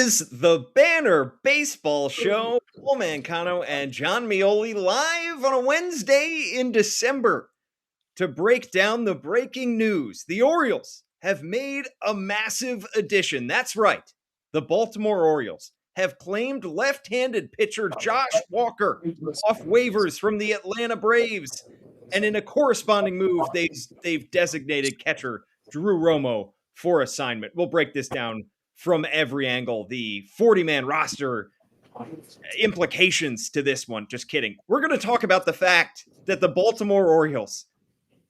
is the Banner Baseball Show. Paul Mancano and John Meoli live on a Wednesday in December to break down the breaking news. The Orioles have made a massive addition. That's right. The Baltimore Orioles have claimed left-handed pitcher Josh Walker off waivers from the Atlanta Braves. And in a corresponding move, they've designated catcher Drew Romo for assignment. We'll break this down from every angle. The 40-man roster implications to this one. Just kidding. We're going to talk about the fact that the Baltimore Orioles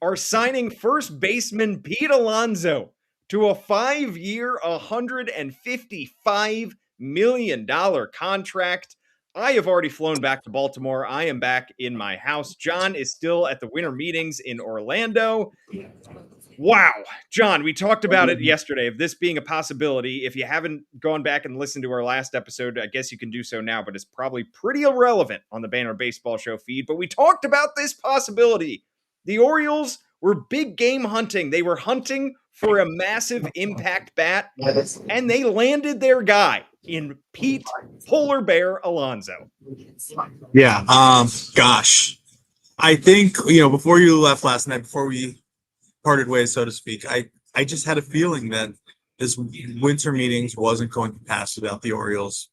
are signing first baseman Pete Alonso to a 5-year, $155 million contract. I have already flown back to Baltimore. I am back in my house. John is still at the winter meetings in Orlando. Wow. John, we talked about it yesterday of this being a possibility. If you haven't gone back and listened to our last episode, I guess you can do so now, but it's probably pretty irrelevant on the Banner Baseball Show feed. But we talked about this possibility. The Orioles were big game hunting. They were hunting for a massive impact bat, and they landed their guy in Pete Polar Bear Alonso. Yeah. Gosh, I think, before you left last night, before we parted ways, so to speak, I just had a feeling that this winter meetings wasn't going to pass without the Orioles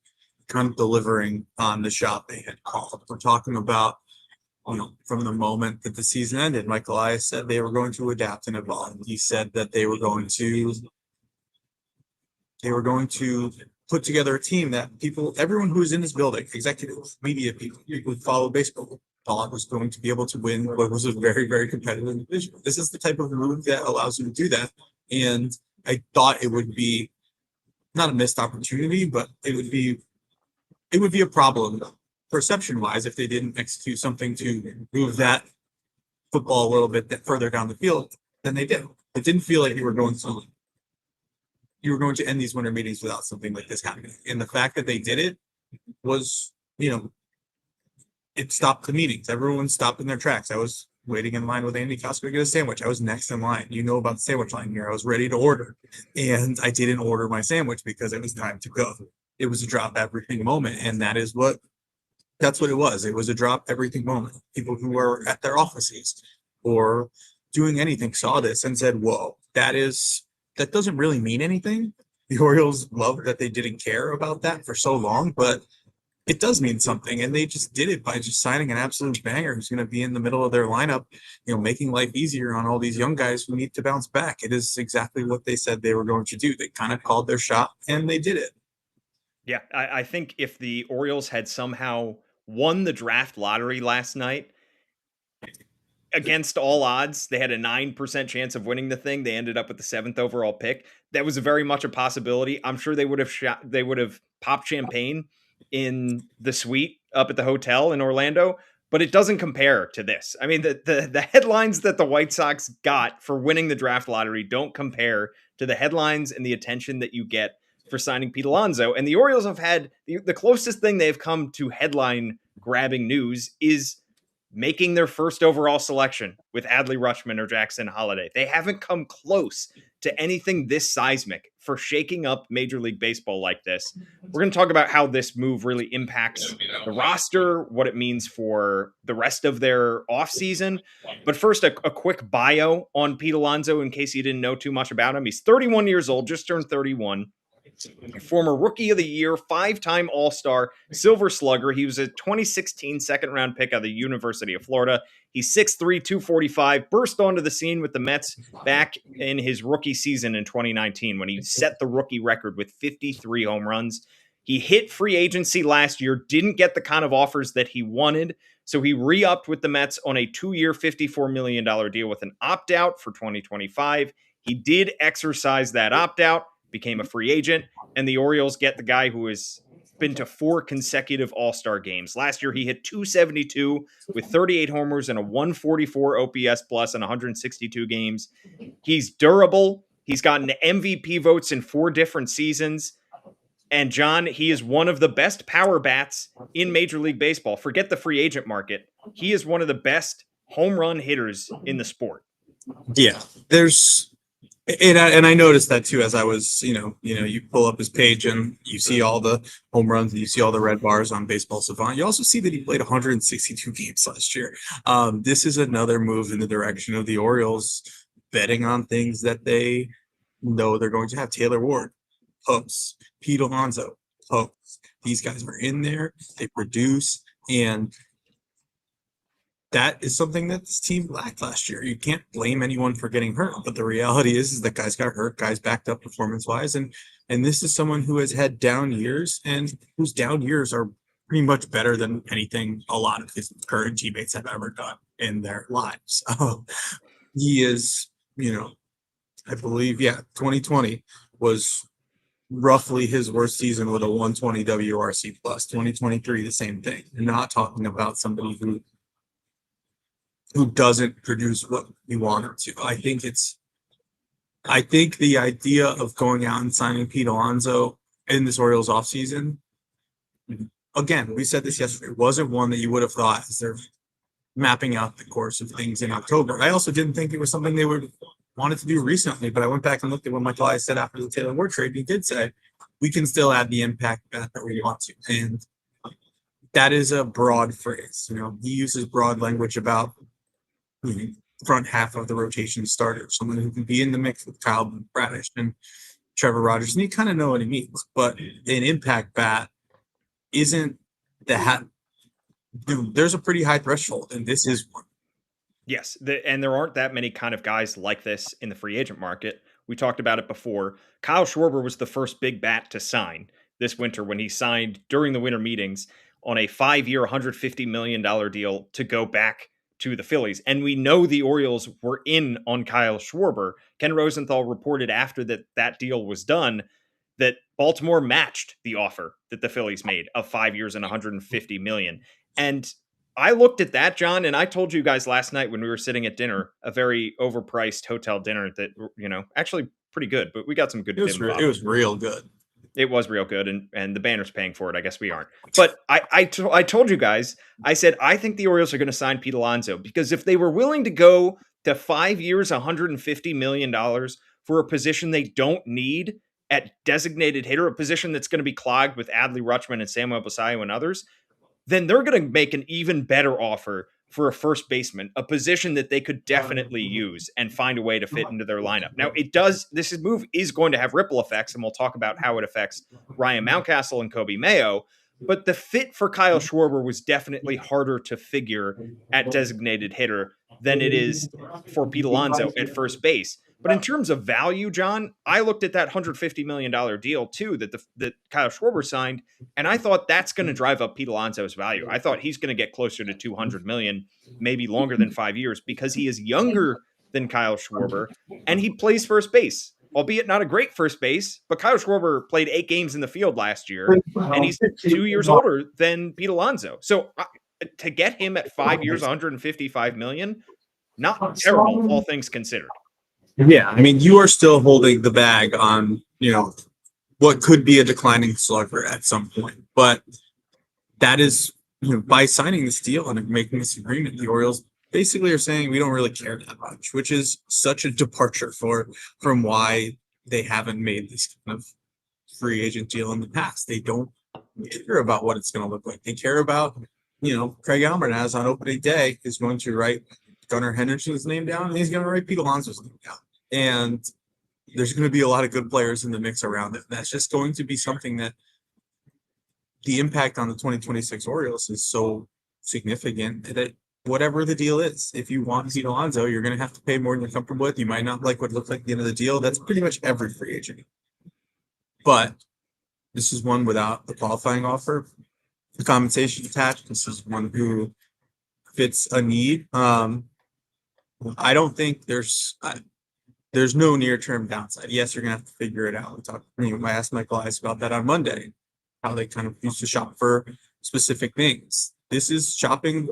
kind of delivering on the shot they had called. We're talking about, from the moment that the season ended, Mike Elias said they were going to adapt and evolve. He said that they were going to put together a team that everyone who's in this building, executives, media people who follow baseball, thought was going to be able to win what was a very, very competitive division. This is the type of move that allows you to do that. And I thought it would be not a missed opportunity, but it would be a problem perception-wise if they didn't execute something to move that football a little bit further down the field than they did. It didn't feel like you were going to end these winter meetings without something like this happening. And the fact that they did it was, it stopped the meetings. Everyone stopped in their tracks. I was waiting in line with Andy Costco to get a sandwich. I was next in line. You know about the sandwich line here. I was ready to order. And I didn't order my sandwich because it was time to go. It was a drop everything moment. And that's what it was. It was a drop everything moment. People who were at their offices or doing anything saw this and said, whoa, that doesn't really mean anything. The Orioles loved that they didn't care about that for so long, but it does mean something. And they just did it by just signing an absolute banger who's going to be in the middle of their lineup, making life easier on all these young guys who need to bounce back. It is exactly what they said they were going to do. They kind of called their shot and they did it. Yeah, I think if the Orioles had somehow won the draft lottery last night, against all odds, they had a 9% chance of winning the thing. They ended up with the 7th overall pick. That was very much a possibility. I'm sure they would have popped champagne in the suite up at the hotel in Orlando, but it doesn't compare to this. I mean, the headlines that the White Sox got for winning the draft lottery don't compare to the headlines and the attention that you get for signing Pete Alonso. And the Orioles have had the closest thing they've come to headline grabbing news is making their first overall selection with Adley Rutschman or Jackson Holliday. They haven't come close to anything this seismic for shaking up Major League Baseball like this. We're going to talk about how this move really impacts the roster, what it means for the rest of their offseason. But first, a quick bio on Pete Alonso in case you didn't know too much about him. He's 31 years old, just turned 31. Former Rookie of the Year, 5-time All-Star, Silver Slugger. He was a 2016 second-round pick out of the University of Florida. He's 6'3", 245, burst onto the scene with the Mets back in his rookie season in 2019 when he set the rookie record with 53 home runs. He hit free agency last year, didn't get the kind of offers that he wanted, so he re-upped with the Mets on a 2-year, $54 million deal with an opt-out for 2025. He did exercise that opt-out, became a free agent, and the Orioles get the guy who has been to 4 consecutive All-Star games. Last year, he hit 272 with 38 homers and a 144 OPS plus in 162 games. He's durable. He's gotten MVP votes in 4 different seasons. And John, he is one of the best power bats in Major League Baseball. Forget the free agent market. He is one of the best home run hitters in the sport. Yeah, there's And I noticed that too as I was, you pull up his page and you see all the home runs and you see all the red bars on Baseball Savant. You also see that he played 162 games last year. This is another move in the direction of the Orioles betting on things that they know they're going to have. Taylor Ward, Posts, Pete Alonso, Posts. These guys are in there, they produce, and that is something that this team lacked last year. You can't blame anyone for getting hurt, but the reality is that guys got hurt, guys backed up performance wise, and this is someone who has had down years and whose down years are pretty much better than anything a lot of his current teammates have ever done in their lives. He is, I believe, 2020 was roughly his worst season with a 120 WRC plus. 2023, the same thing. You're not talking about somebody who doesn't produce what we want him to. I think the idea of going out and signing Pete Alonso in this Orioles offseason, again, we said this yesterday, wasn't one that you would have thought as they're mapping out the course of things in October. I also didn't think it was something they would wanted to do recently, but I went back and looked at what Michael I said after the Taylor Ward trade. He did say we can still add the impact that we want to. And that is a broad phrase. He uses broad language about front half of the rotation starter, someone who can be in the mix with Kyle Bradish and Trevor Rogers, and you kind of know what he means. But an impact bat isn't the hat. There's a pretty high threshold, and this is one. Yes, and there aren't that many kind of guys like this in the free agent market. We talked about it before. Kyle Schwarber was the first big bat to sign this winter when he signed during the winter meetings on a 5-year, $150 million deal to go back to the Phillies. And we know the Orioles were in on Kyle Schwarber. Ken Rosenthal reported after that deal was done that Baltimore matched the offer that the Phillies made of 5 years and $150 million. And I looked at that, John, and I told you guys last night when we were sitting at dinner, a very overpriced hotel dinner that, actually pretty good, but we got some good bim bop. It was real good. It was real good, and the banner's paying for it. I guess we aren't. But I told you guys, I said, I think the Orioles are going to sign Pete Alonso because if they were willing to go to 5 years, $150 million for a position they don't need at designated hitter, a position that's going to be clogged with Adley Rutschman and Samuel Basallo and others, then they're going to make an even better offer for a first baseman, a position that they could definitely use and find a way to fit into their lineup. Now, this move is going to have ripple effects, and we'll talk about how it affects Ryan Mountcastle and Kobe Mayo, but the fit for Kyle Schwarber was definitely harder to figure at designated hitter than it is for Pete Alonso at first base. But in terms of value, John, I looked at that $150 million deal too that Kyle Schwarber signed, and I thought that's going to drive up Pete Alonso's value. I thought he's going to get closer to $200 million, maybe longer than 5 years, because he is younger than Kyle Schwarber, and he plays first base, albeit not a great first base. But Kyle Schwarber played 8 games in the field last year, and he's 2 years older than Pete Alonso. So to get him at 5 years, $155 million, not terrible, all things considered. Yeah, I mean, you are still holding the bag on, what could be a declining slugger at some point. But that is, by signing this deal and making this agreement, the Orioles basically are saying we don't really care that much, which is such a departure from why they haven't made this kind of free agent deal in the past. They don't care about what it's going to look like. They care about, Craig Almernaz on opening day is going to write Gunnar Henderson's name down, and he's going to write Pete Alonso's name down. And there's going to be a lot of good players in the mix around it. That's just going to be something that the impact on the 2026 Orioles is so significant that whatever the deal is, if you want Pete Alonso, you're going to have to pay more than you're comfortable with. You might not like what it looks like at the end of the deal. That's pretty much every free agent. But this is one without the qualifying offer, the compensation attached. This is one who fits a need. I don't think there's no near-term downside. Yes, you're gonna have to figure it out. I asked Michael Ice about that on Monday, how they kind of used to shop for specific things. This is shopping.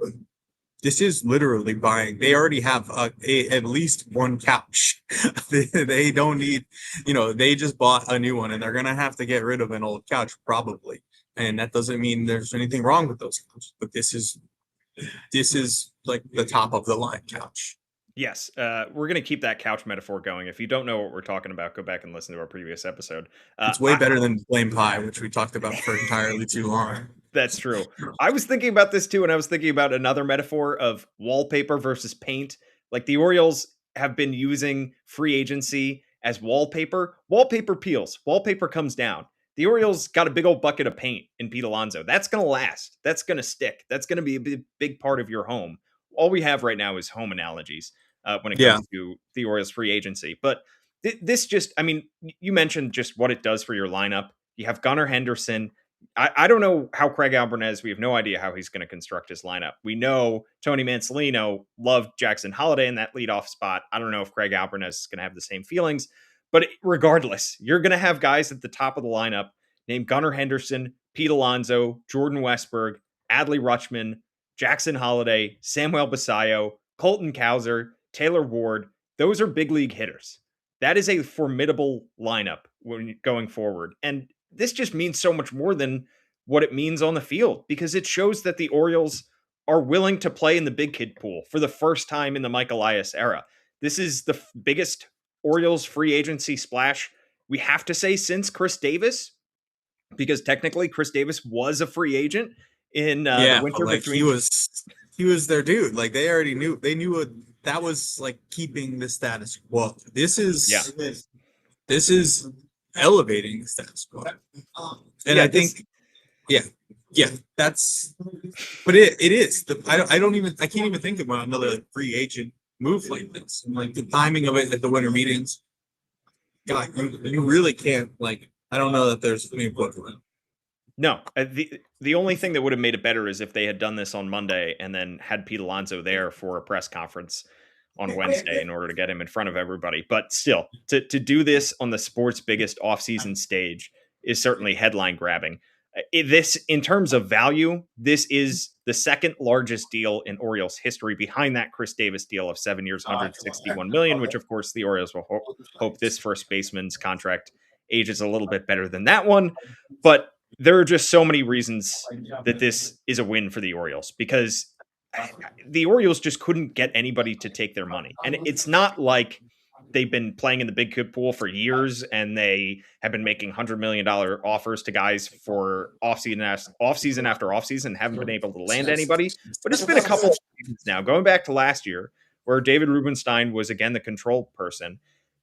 This is literally buying. They already have at least one couch. They don't need, they just bought a new one and they're gonna have to get rid of an old couch probably. And that doesn't mean there's anything wrong with those couches, but this is like the top of the line couch. Yes, we're gonna keep that couch metaphor going. If you don't know what we're talking about, go back and listen to our previous episode. It's way better than blame pie, which we talked about for entirely too long. That's true. I was thinking about this too, and I was thinking about another metaphor of wallpaper versus paint. Like the Orioles have been using free agency as wallpaper. Wallpaper peels, wallpaper comes down. The Orioles got a big old bucket of paint in Pete Alonso. That's going to last. That's going to stick. That's going to be a big part of your home. All we have right now is home analogies when it Yeah, comes to the Orioles free agency. But this just, I mean, you mentioned just what it does for your lineup. You have Gunnar Henderson. I don't know how Craig Alvarez, we have no idea how he's going to construct his lineup. We know Tony Mansolino loved Jackson Holiday in that leadoff spot. I don't know if Craig Alvarez is going to have the same feelings, but regardless, you're going to have guys at the top of the lineup named Gunnar Henderson, Pete Alonso, Jordan Westberg, Adley Rutschman, Jackson Holiday, Samuel Basayo, Colton Cowser, Taylor Ward. Those are big league hitters. That is a formidable lineup when going forward. And this just means so much more than what it means on the field because it shows that the Orioles are willing to play in the big kid pool for the first time in the Mike Elias era. This is the biggest Orioles free agency splash, we have to say, since Chris Davis, because technically Chris Davis was a free agent in the yeah, but winter like between. he was their dude. Like they knew what that was like keeping the status quo. Yeah. This is elevating the status quo. And Yeah. I think, yeah, yeah, that's, but it is. I can't even think about another like, free agent move like this. And like the timing of it at the winter meetings, God, you really can't, like, I don't know that there's any equivalent. No, the only thing that would have made it better is if they had done this on Monday and then had Pete Alonso there for a press conference on Wednesday in order to get him in front of everybody. But still, to do this on the sport's biggest offseason stage is certainly headline grabbing. This, in terms of value, this is the second largest deal in Orioles history, behind that Chris Davis deal of 7 years, 161 million, which of course the Orioles will hope this first baseman's contract ages a little bit better than that one. But there are just so many reasons that this is a win for the Orioles because the Orioles just couldn't get anybody to take their money. And it's not like they've been playing in the big kid pool for years and they have been making $100 million offers to guys for offseason after offseason and haven't been able to land anybody. But it's been a couple of seasons now, going back to last year, where David Rubenstein was again the control person.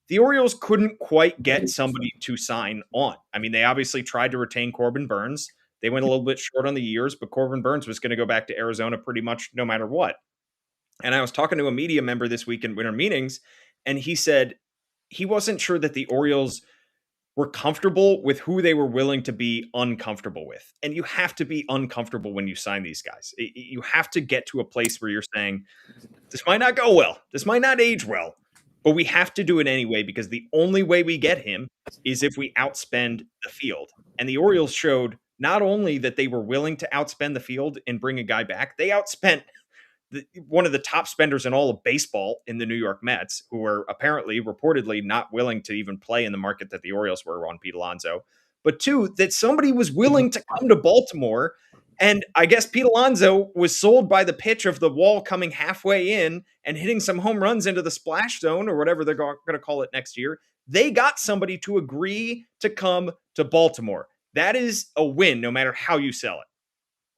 The Orioles couldn't quite get somebody to sign on. I mean, they obviously tried to retain Corbin Burns. They went a little bit short on the years, but Corbin Burns was going to go back to Arizona pretty much no matter what. And I was talking to a media member this week in winter meetings, and he said he wasn't sure that the Orioles were comfortable with who they were willing to be uncomfortable with. And you have to be uncomfortable when you sign these guys. You have to get to a place where you're saying, this might not go well. This might not age well, but we have to do it anyway because the only way we get him is if we outspend the field. And the Orioles showed not only that they were willing to outspend the field and bring a guy back, they outspent one of the top spenders in all of baseball in the New York Mets, who were apparently, reportedly, not willing to even play in the market that the Orioles were on Pete Alonso. But two, that somebody was willing to come to Baltimore. And I guess Pete Alonso was sold by the pitch of the wall coming halfway in and hitting some home runs into the splash zone or whatever they're going to call it next year. They got somebody to agree to come to Baltimore. That is a win, no matter how you sell it.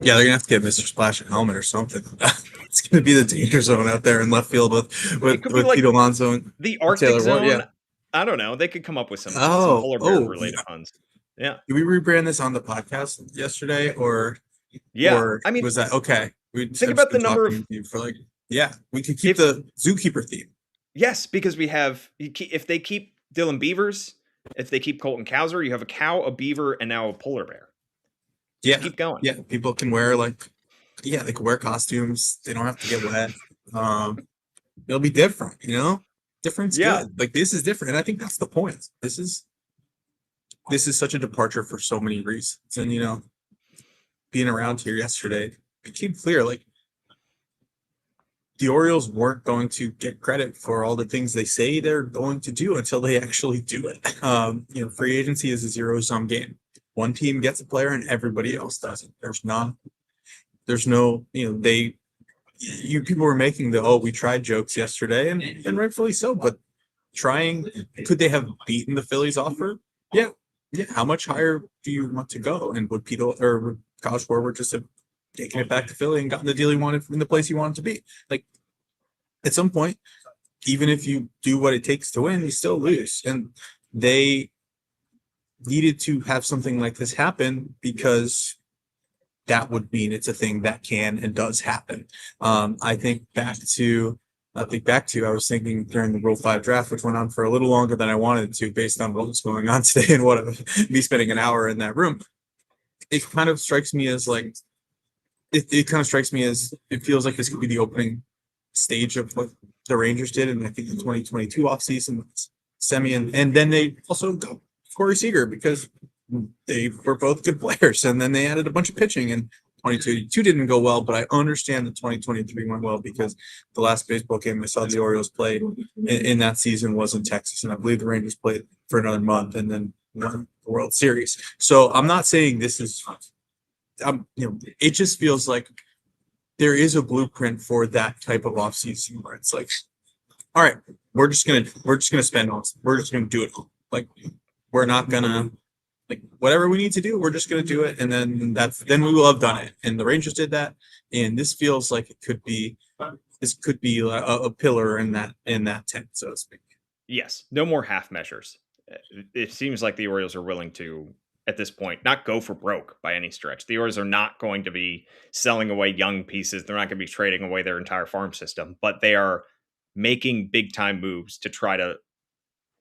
Yeah, they're gonna have to get Mr. Splash a helmet or something. It's gonna be the danger zone out there in left field with Like Pete Alonso and the Arctic Taylor Zone. Ward. Yeah. I don't know. They could come up with some Oh, polar bear oh, related puns. Yeah, did we rebrand this on the podcast yesterday, yeah. or I mean, was that okay? think about the number of you for like, yeah, we could keep if the zookeeper theme. yes, because we have if they keep Dylan Beavers, if they keep Colton Cowser, you have a cow, a beaver, and now a polar bear. Yeah, Just keep going. yeah, people can wear like, yeah, they can wear costumes. They don't have to get wet. It'll be different, you know. Different's Yeah, good. Like this is different, and I think that's the point. This is such a departure for so many reasons, and you know, being around here yesterday, it became clear like the Orioles weren't going to get credit for all the things they say they're going to do until they actually do it. You know, free agency is a zero-sum game. One team gets a player and everybody else doesn't. There's no, you know, you people were making the, oh, we tried jokes yesterday, and rightfully so, but trying, could they have beaten the Phillies offer? Yeah. Yeah. How much higher do you want to go? And would Pete or would Kyle Schwarber just have taken it back to Philly and gotten the deal he wanted from the place he wanted to be? Like, at some point, even if you do what it takes to win, you still lose. And they needed to have something like this happen because that would mean it's a thing that can and does happen. I think back to, I was thinking during the Rule 5 draft, which went on for a little longer than I wanted to, based on what was going on today and what me spending an hour in that room. It kind of strikes me as like, it kind of strikes me as it feels like this could be the opening stage of what the Rangers did. And I think the 2022 offseason semi, and then they also got Corey Seager because they were both good players. And then they added a bunch of pitching, and 2022 didn't go well, but I understand that 2023 went well because the last baseball game I saw the Orioles play in that season was in Texas. And I believe the Rangers played for another month and then won the World Series. So I'm not saying this is, it just feels like there is a blueprint for that type of offseason where it's like, all right, we're just gonna spend on, we're just gonna do it. Like, we're not gonna, like, whatever we need to do, we're just gonna do it, and then we will have done it. And the Rangers did that, and this feels like this could be a pillar in that tent, so to speak. Yes, no more half measures. It seems like the Orioles are willing to, at this point, not go for broke by any stretch. The Orioles are not going to be selling away young pieces. They're not going to be trading away their entire farm system, but they are making big time moves to try to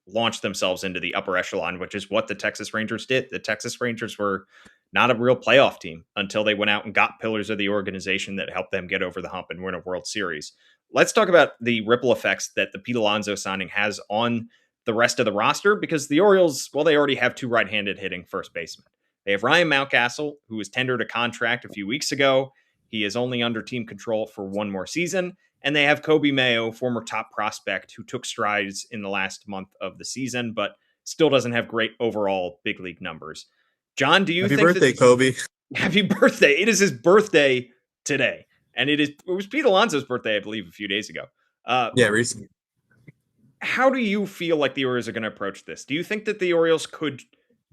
launch themselves into the upper echelon, which is what the Texas Rangers did. The Texas Rangers were not a real playoff team until they went out and got pillars of the organization that helped them get over the hump and win a World Series. Let's talk about the ripple effects that the Pete Alonso signing has on the rest of the roster, because the Orioles, well, they already have two right-handed hitting first basemen. They have Ryan Mountcastle, who was tendered a contract a few weeks ago. He is only under team control for one more season. And they have Kobe Mayo, former top prospect, who took strides in the last month of the season, but still doesn't have great overall big league numbers. John, do you Happy think that birthday, Kobe. happy birthday? It is his birthday today. And it was Pete Alonso's birthday, I believe, a few days ago. Uh, Yeah, recently. how do you feel like the Orioles are going to approach this? Do you think that the Orioles could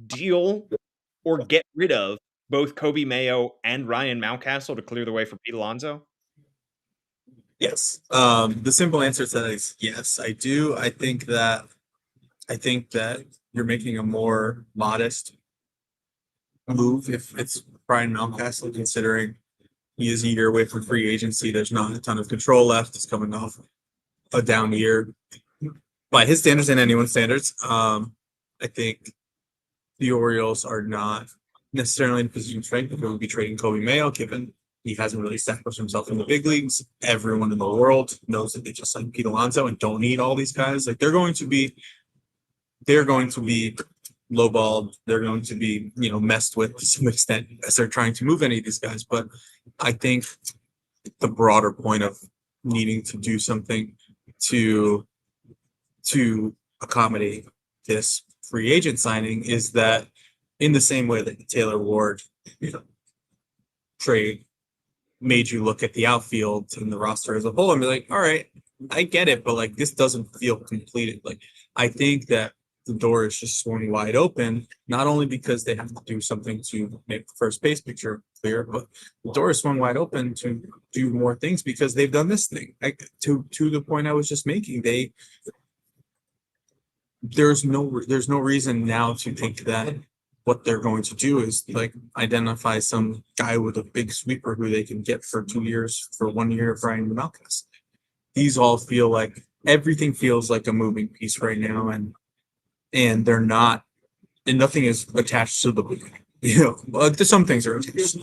deal or get rid of both Kobe Mayo and Ryan Mountcastle to clear the way for Pete Alonso? Yes. The simple answer to that is yes, I do. I think that you're making a more modest move if it's Brian Mountcastle, considering he is a year away from free agency. There's not a ton of control left. He's coming off a down year by his standards and anyone's standards. I think the Orioles are not necessarily in a position to strength if it would be trading Kobe Mayo, given he hasn't really established himself in the big leagues. Everyone in the world knows that they just signed Pete Alonso and don't need all these guys. Like, they're going to be lowballed. They're going to be, messed with to some extent as they're trying to move any of these guys. But I think the broader point of needing to do something to accommodate this free agent signing is that, in the same way that the Taylor Ward, trade made you look at the outfield and the roster as a whole and be like, all right, I get it, but like, this doesn't feel completed. Like, I think that the door is just swung wide open, not only because they have to do something to make the first base picture clear, but the door is swung wide open to do more things because they've done this thing. Like, to the point I was just making, there's no reason now to think that what they're going to do is like identify some guy with a big sweeper who they can get for 2 years, for 1 year of Brian Malkas. These all feel like, everything feels like a moving piece right now, and they're not, and nothing is attached to the, some things are attached.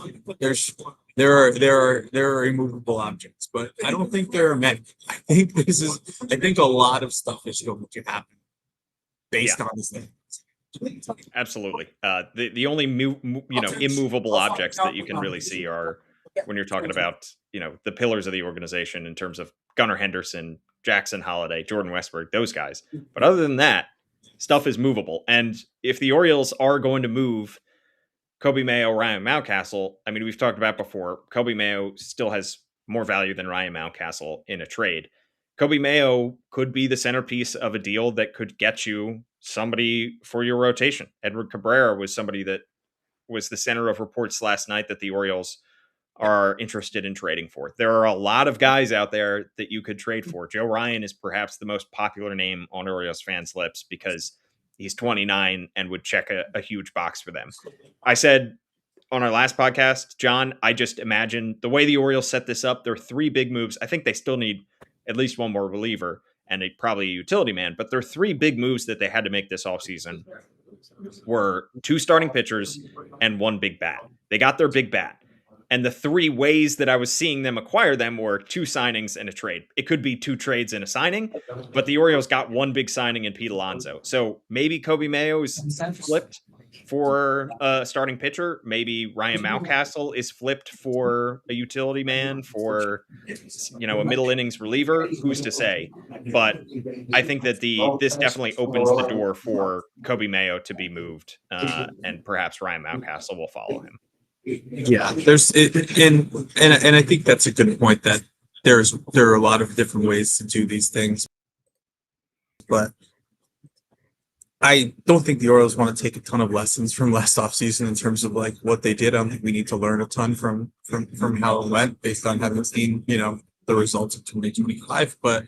There are immovable objects, but I don't think there are many. I think a lot of stuff is going to happen based on this thing. Absolutely. The only immovable objects that you can really see are when you're talking about the pillars of the organization in terms of Gunnar Henderson, Jackson Holiday, Jordan Westberg, those guys. But other than that, stuff is movable. And if the Orioles are going to move Kobe Mayo, Ryan Mountcastle, I mean, we've talked about before, Kobe Mayo still has more value than Ryan Mountcastle in a trade. Kobe Mayo could be the centerpiece of a deal that could get you somebody for your rotation. Edward Cabrera was somebody that was the center of reports last night that the Orioles are interested in trading for. There are a lot of guys out there that you could trade for. Joe Ryan is perhaps the most popular name on Orioles fans' lips because he's 29 and would check a huge box for them. I said on our last podcast, John, I just imagine the way the Orioles set this up, there are three big moves. I think they still need at least one more reliever and probably a utility man, but there are three big moves that they had to make this offseason were two starting pitchers and one big bat. They got their big bat. And the three ways that I was seeing them acquire them were two signings and a trade. It could be two trades and a signing, but the Orioles got one big signing in Pete Alonso. So maybe Kobe Mayo is flipped for a starting pitcher. Maybe Ryan Mountcastle is flipped for a utility man, for a middle innings reliever. Who's to say? But I think that this definitely opens the door for Kobe Mayo to be moved, and perhaps Ryan Mountcastle will follow him. Yeah, and I think that's a good point that there are a lot of different ways to do these things, but I don't think the Orioles want to take a ton of lessons from last offseason in terms of like what they did. I don't think we need to learn a ton from how it went based on having seen the results of 2025. But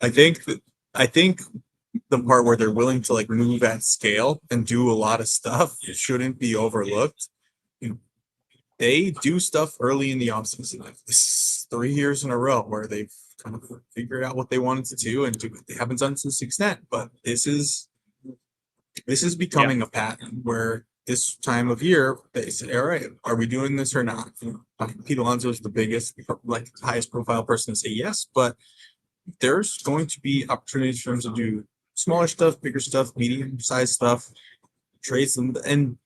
I think the part where they're willing to like move at scale and do a lot of stuff shouldn't be overlooked. They do stuff early in the offseason. Like this is 3 years in a row where they've kind of figured out what they wanted to do and do what they haven't done to this extent. But this is becoming a pattern where this time of year they say, all right, are we doing this or not? Pete Alonso is the biggest, like highest profile person to say yes, but there's going to be opportunities for them to do smaller stuff, bigger stuff, medium sized stuff, trades, and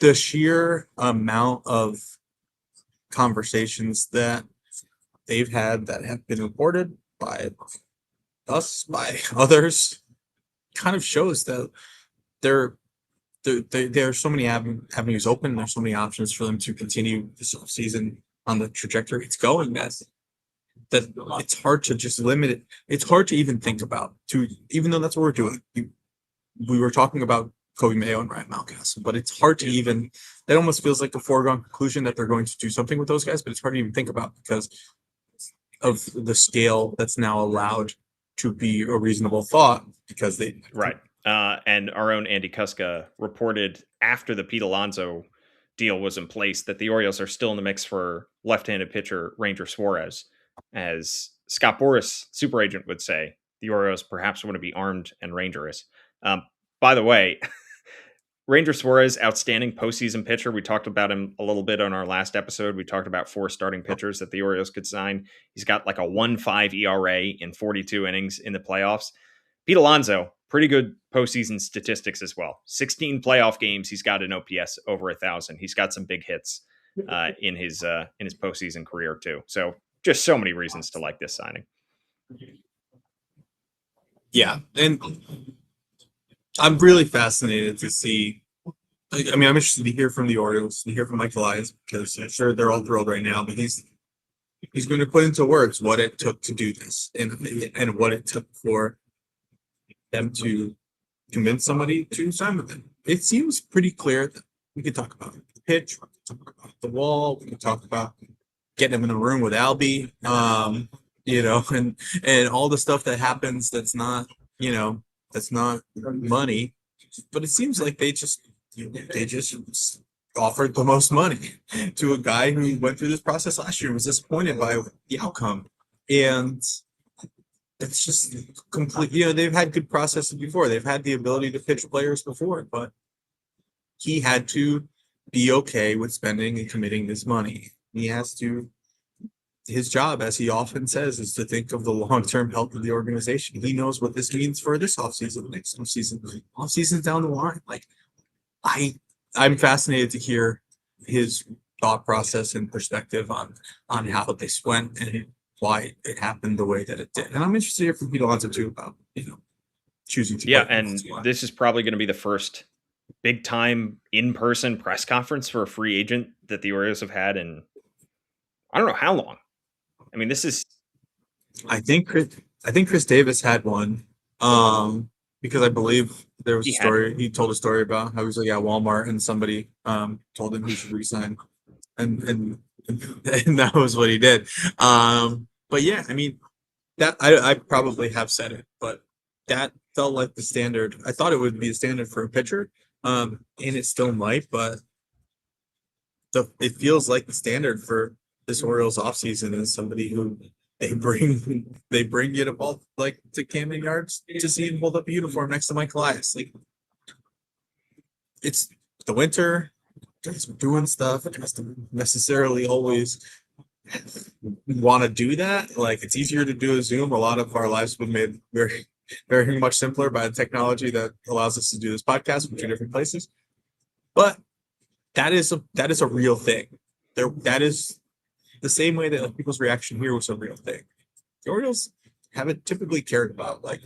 the sheer amount of conversations that they've had that have been reported by us, by others, kind of shows that there are so many avenues open. There's so many options for them to continue this offseason on the trajectory it's going. That it's hard to just limit it. It's hard to even think about. Even though that's what we're doing. We were talking about Kobe Mayo and Ryan Mountcastle, but it's hard to even. That almost feels like a foregone conclusion that they're going to do something with those guys, but it's hard to even think about because of the scale that's now allowed to be a reasonable thought because they right. And our own Andy Kuska reported after the Pete Alonso deal was in place that the Orioles are still in the mix for left-handed pitcher Ranger Suarez. As Scott Boras, super agent, would say, the Orioles perhaps want to be armed and rangerous. By the way, Ranger Suarez, outstanding postseason pitcher. We talked about him a little bit on our last episode. We talked about 4 starting pitchers that the Orioles could sign. He's got like a 1.5 ERA in 42 innings in the playoffs. Pete Alonso, pretty good postseason statistics as well. 16 playoff games, he's got an OPS over 1,000. He's got some big hits in his postseason career too. So just so many reasons to like this signing. Yeah, and I'm really fascinated to see. I mean, I'm interested to hear from the Orioles, to hear from Mike Elias, because I'm sure they're all thrilled right now. But he's going to put into words what it took to do this, and what it took for them to convince somebody to sign with them. It seems pretty clear that we could talk about the pitch, we could talk about the wall, we could talk about getting him in a room with Albie, and all the stuff that happens that's not money. But it seems like they just offered the most money to a guy who went through this process last year and was disappointed by the outcome. And it's just complete. They've had good processes before. They've had the ability to pitch players before, but he had to be okay with spending and committing this money. He has to. His job, as he often says, is to think of the long-term health of the organization. He knows what this means for this offseason, next offseason down the line. Like, I'm fascinated to hear his thought process and perspective on how this went and why it happened the way that it did. And I'm interested to hear from Pete Alonso too about choosing to. Yeah, and this is probably going to be the first big time in-person press conference for a free agent that the Orioles have had in I don't know how long. I mean, this is I think Chris Davis had one. Because I believe there was a he had story he told a story about how he was like at Walmart and somebody told him he should resign, and and that was what he did. But yeah, I mean that I probably have said it, but that felt like the standard. I thought it would be the standard for a pitcher, and it still might, but it feels like the standard for this Orioles offseason is somebody who they bring you to both like to Camden Yards to see him hold up a uniform next to Mike Elias. Like it's the winter, guys are doing stuff. It doesn't necessarily always want to do that. Like it's easier to do a Zoom. A lot of our lives have been made very much simpler by the technology that allows us to do this podcast from two different places. But that is a real thing. That is the same way that like, people's reaction here was a real thing. The Orioles haven't typically cared about like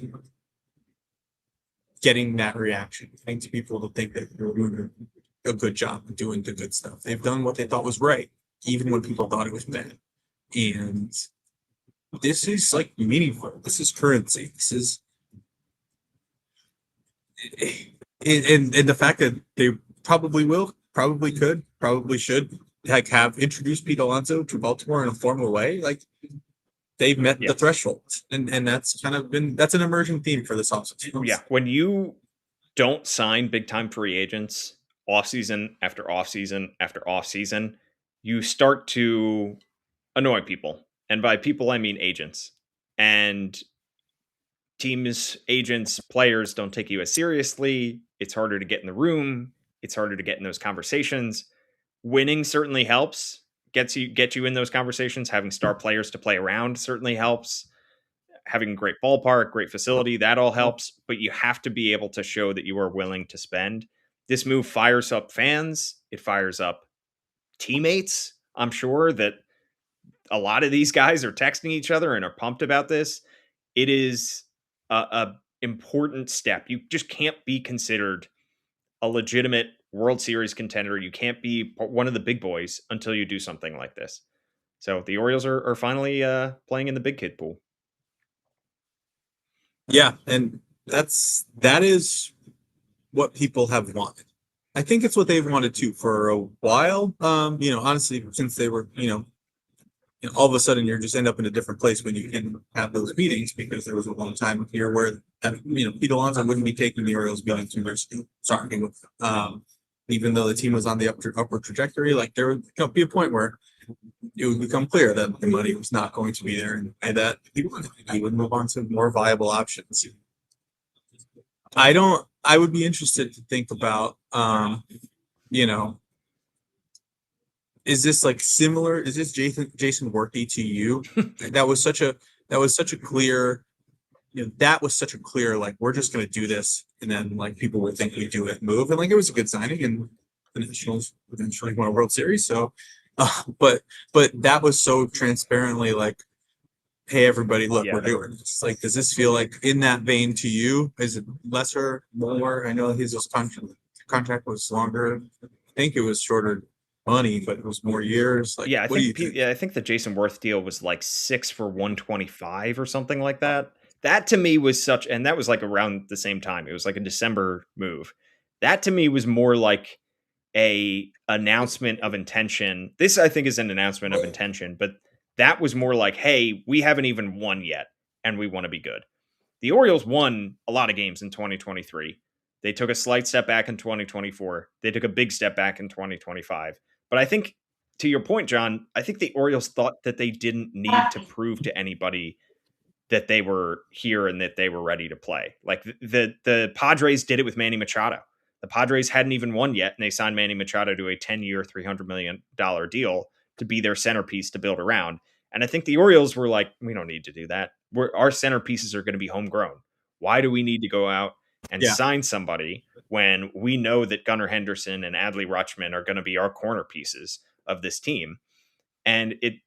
getting that reaction, getting to people to think that they're doing a good job and doing the good stuff. They've done what they thought was right, even when people thought it was bad. And this is like meaningful. This is currency. This is and the fact that they probably will, probably could, probably should like have introduced Pete Alonso to Baltimore in a formal way. Like they've met the yes. threshold, and that's kind of been that's an emerging theme for this offseason. Yeah, when you don't sign big time free agents off season after off season after off season, you start to annoy people. And by people, I mean agents. And teams, agents, players don't take you as seriously. It's harder to get in the room. It's harder to get in those conversations. Winning certainly helps. Get you in those conversations. Having star players to play around certainly helps. Having a great ballpark, great facility, that all helps. But you have to be able to show that you are willing to spend. This move fires up fans. It fires up teammates. I'm sure that a lot of these guys are texting each other and are pumped about this. It is a important step. You just can't be considered a legitimate World Series contender. You can't be one of the big boys until you do something like this. So the Orioles are finally playing in the big kid pool. Yeah, and that is what people have wanted. I think it's what they've wanted too for a while. Honestly, since they were, all of a sudden you just end up in a different place when you can have those meetings because there was a long time here where Pete Alonso wouldn't be taking the Orioles meeting 2 years ago. Sorry, even though the team was on the upward trajectory, like there would be a point where it would become clear that the money was not going to be there and that he would move on to more viable options. I would be interested to think about, you know, is this like similar? Is this Jason Workey to you? That was such a that was such a clear, that was such a clear like we're just gonna do this, and then like people would think we do it move, and like it was a good signing, and the Nationals eventually won a World Series. So, but that was so transparently like, hey everybody, look, we're doing this. Like, does this feel like in that vein to you? Is it lesser, more? I know his contract was longer. I think it was shorter money, but it was more years. Like, Yeah, what do you think? I think the Jason Worth deal was like 6 for 125 or something like that. That to me was such, and that was like around the same time. It was like a December move. That to me was more like a announcement of intention. This I think is an announcement of intention, but that was more like, hey, we haven't even won yet and we want to be good. The Orioles won a lot of games in 2023. They took a slight step back in 2024. They took a big step back in 2025. But I think to your point, John, I think the Orioles thought that they didn't need to prove to anybody that they were here and that they were ready to play. Like the Padres did it with Manny Machado. The Padres hadn't even won yet, and they signed Manny Machado to a 10-year, $300 million deal to be their centerpiece to build around. And I think the Orioles were like, we don't need to do that. Our centerpieces are going to be homegrown. Why do we need to go out and Yeah, sign somebody when we know that Gunnar Henderson and Adley Rutschman are going to be our corner pieces of this team? And it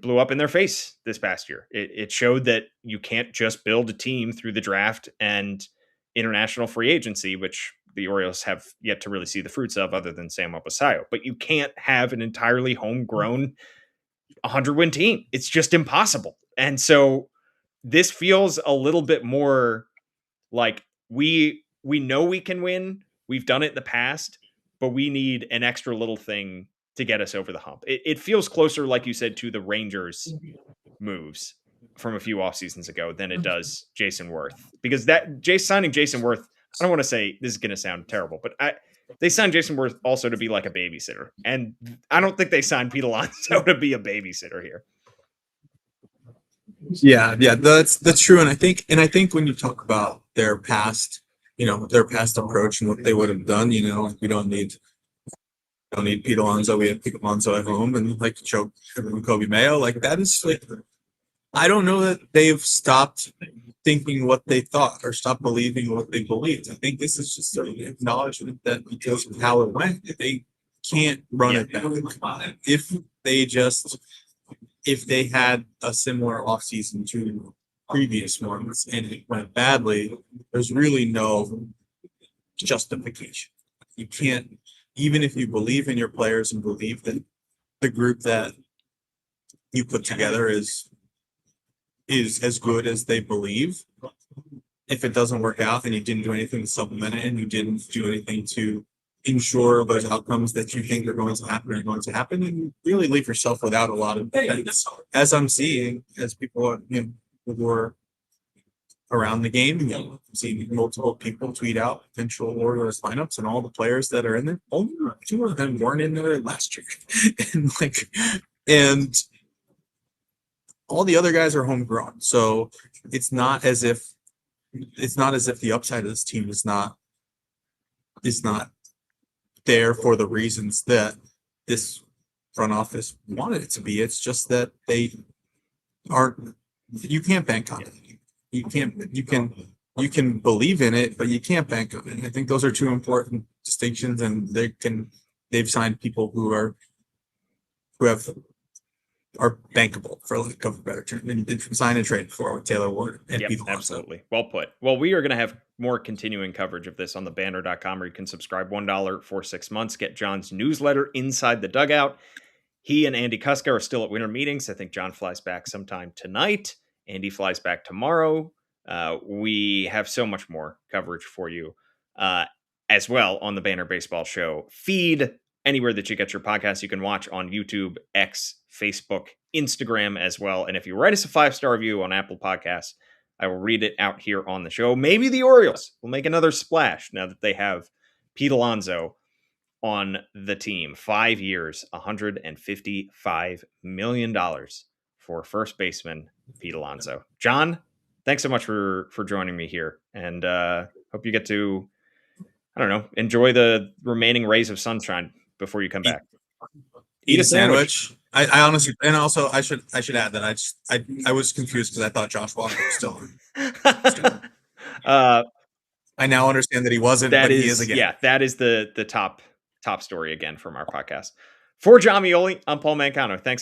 blew up in their face this past year. It showed that you can't just build a team through the draft and international free agency, which the Orioles have yet to really see the fruits of other than Sam Opasayo. But you can't have an entirely homegrown 100-win team. It's just impossible. And so this feels a little bit more like we know we can win. We've done it in the past, but we need an extra little thing to get us over the hump. It feels closer, like you said, to the Rangers moves from a few off seasons ago than it does Jason Worth, because signing Jason Worth, I don't want to say this is going to sound terrible, but they signed Jason Worth also to be like a babysitter, and I don't think they signed Pete Alonso to be a babysitter here. Yeah, that's true, and I think when you talk about their past, their past approach and what they would have done, we don't need Pete Alonso. We have Pete Alonso at home, and like to choke Kobe Mayo, like that is like, I don't know that they've stopped thinking what they thought or stopped believing what they believed. I think this is just an acknowledgement that because of how it went, they can't run it back. If they had a similar offseason to previous ones and it went badly, there's really no justification. You can't, even if you believe in your players and believe that the group that you put together is as good as they believe, if it doesn't work out and you didn't do anything to supplement it and you didn't do anything to ensure those outcomes that you think are going to happen, and you really leave yourself without a lot of defense. As I'm seeing, as people are, who are around the game, I'm seeing multiple people tweet out potential Orioles lineups, and all the players that are in there, only 2 of them weren't in there last year. and all the other guys are homegrown. So it's not as if the upside of this team is not there for the reasons that this front office wanted it to be. It's just that they aren't. You can't bank on it. You can believe in it, but you can't bank on it. I think those are 2 important distinctions, and they've signed people who are bankable, for lack of a better term, and did sign and trade for with Taylor Ward and Pete Alonso. Absolutely. Well put. Well, we are going to have more continuing coverage of this on the banner.com, where you can subscribe $1 for 6 months, get John's newsletter, Inside the Dugout. He and Andy Kuska are still at winter meetings. I think John flies back sometime tonight. Andy flies back tomorrow. We have so much more coverage for you as well on the Banner Baseball Show feed. Anywhere that you get your podcast, you can watch on YouTube, X, Facebook, Instagram as well. And if you write us a 5-star review on Apple Podcasts, I will read it out here on the show. Maybe the Orioles will make another splash now that they have Pete Alonso on the team. 5 years, $155 million for first baseman Pete Alonso. John, thanks so much for joining me here, and hope you get to, I don't know, enjoy the remaining rays of sunshine before you come back. Eat a sandwich. I honestly, and also I should add that I was confused because I thought Josh Walker was still. I now understand that he wasn't, but he is again. Yeah, that is the top story again from our podcast. For John Meoli, I'm Paul Mancano. Thanks